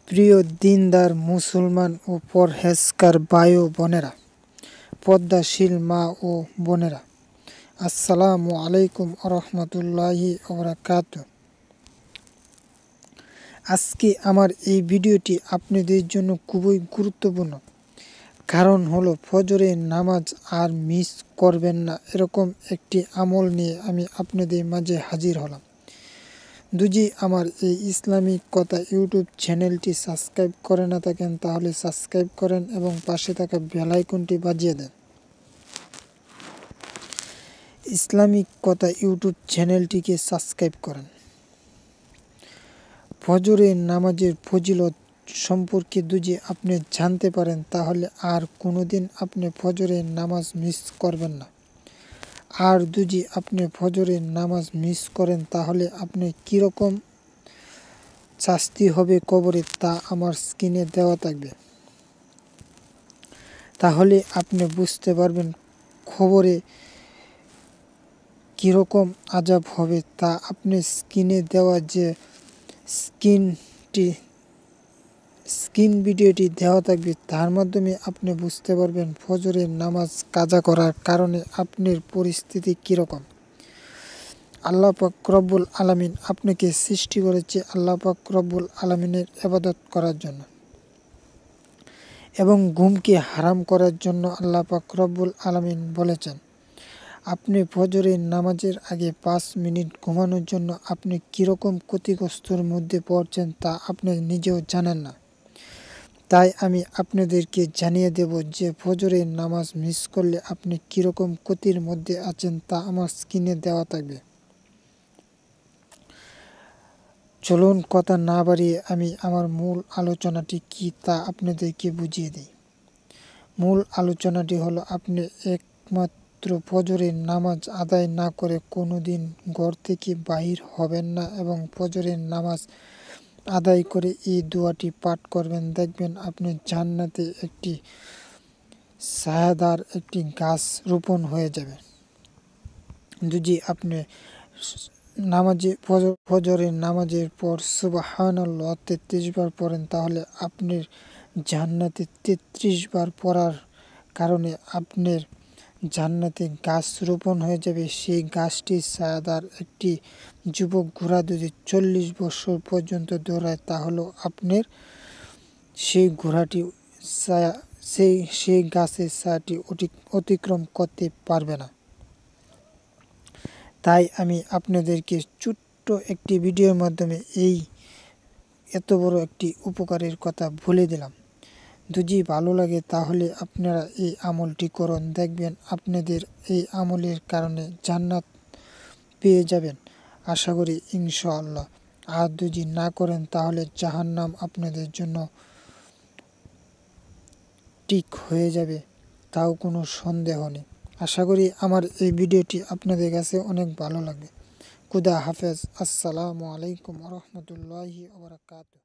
প্রিয় দিনদার মুসলমান ও পরহেজগার ভাই ও বোনেরা, পদ্মাশীল মা ও বোনেরা, আসসালামু আলাইকুম রহমতুল্লাহি ওবরাকাতুহ। আজকে আমার এই ভিডিওটি আপনাদের জন্য খুবই গুরুত্বপূর্ণ। কারণ হলো ফজরের নামাজ আর মিস করবেন না, এরকম একটি আমল নিয়ে আমি আপনাদের মাঝে হাজির হলাম। যদি আমার এই ইসলামিক কথা ইউটিউব চ্যানেলটি সাবস্ক্রাইব করে না থাকেন তাহলে সাবস্ক্রাইব করেন এবং পাশে থাকা বেল আইকনটি বাজিয়ে দেন। ইসলামিক কথা ইউটিউব চ্যানেলটিকে সাবস্ক্রাইব করেন। ফজরের নামাজের ফজিলত সম্পর্কে যদি আপনি জানতে পারেন তাহলে আর কোনোদিন আপনি ফজরের নামাজ মিস করবেন না। আর যদি আপনি ফজরের নামাজ মিস করেন তাহলে আপনি কীরকম শাস্তি হবে কবরে তা আমার স্ক্রিনে দেওয়া থাকবে। তাহলে আপনি বুঝতে পারবেন খবরে কীরকম আযাব হবে। তা আপনি স্ক্রিনে দেওয়া যে স্ক্রিন ভিডিওটি দেওয়া থাকবে তার মাধ্যমে আপনি বুঝতে পারবেন ফজরের নামাজ কাজা করার কারণে আপনার পরিস্থিতি কীরকম। আল্লাহ পাক রব্বুল আলামিন আপনাকে সৃষ্টি করেছে আল্লাহ পাক রব্বুল আলামিনের ইবাদত করার জন্য এবং ঘুমকে হারাম করার জন্য আল্লাহ পাক রব্বুল আলামিন বলেছেন, আপনি ফজরের নামাজের আগে 5 মিনিট ঘুমানোর জন্য আপনি কীরকম ক্ষতিগ্রস্তর মধ্যে পড়ছেন তা আপনি নিজেও জানেন না। তাই আমি আপনাদেরকে জানিয়ে দেব যে ফজরের নামাজ মিস করলে আপনি কীরকম ক্ষতির মধ্যে আছেন তা আমার স্ক্রিনে দেওয়া থাকবে। চলুন কথা না বাড়িয়ে আমি আমার মূল আলোচনাটি কী তা আপনাদেরকে বুঝিয়ে দিই। মূল আলোচনাটি হলো, আপনি একমাত্র ফজরের নামাজ আদায় না করে কোনো দিন ঘর থেকে বাহির হবেন না এবং ফজরের নামাজ আদায় করে এই দোয়াটি পাঠ করবেন। দেখবেন আপনি জান্নাতে একটি ছায়াদার একটি গাছ রোপণ হয়ে যাবে। যদি আপনি ফজরের নামাজের পর সুবহানাল্লাহ 33 বার পড়েন তাহলে আপনার জান্নাতে 33 বার পড়ার কারণে আপনার জান্নাতে গাছ রোপণ হয়ে যাবে। সেই গাছটি ছায়াদার একটি যুবক ঘোড়া যদি 40 বছর পর্যন্ত দৌড়ায় তাহলে আপনার সেই ঘোড়াটি সেই গাছের ছায়াটি অতিক্রম করতে পারবে না। তাই আমি আপনাদেরকে ছোট্ট একটি ভিডিওর মাধ্যমে এত বড় একটি উপকারের কথা বলে দিলাম। যদি ভালো লাগে তাহলে আপনারা এই আমলটি করুন। দেখবেন আপনাদের এই আমলের কারণে জান্নাত পেয়ে যাবেন আশা করি ইনশাআল্লাহ। আর যদি না করেন তাহলে জাহান্নাম আপনাদের জন্য ঠিক হয়ে যাবে, তাও কোনো সন্দেহ নেই। আশা করি আমার এই ভিডিওটি আপনাদের কাছে অনেক ভালো লাগবে। খুদা হাফেজ। আসসালামু আলাইকুম রহমতুল্লাহি ওয়া বারাকাতুহু।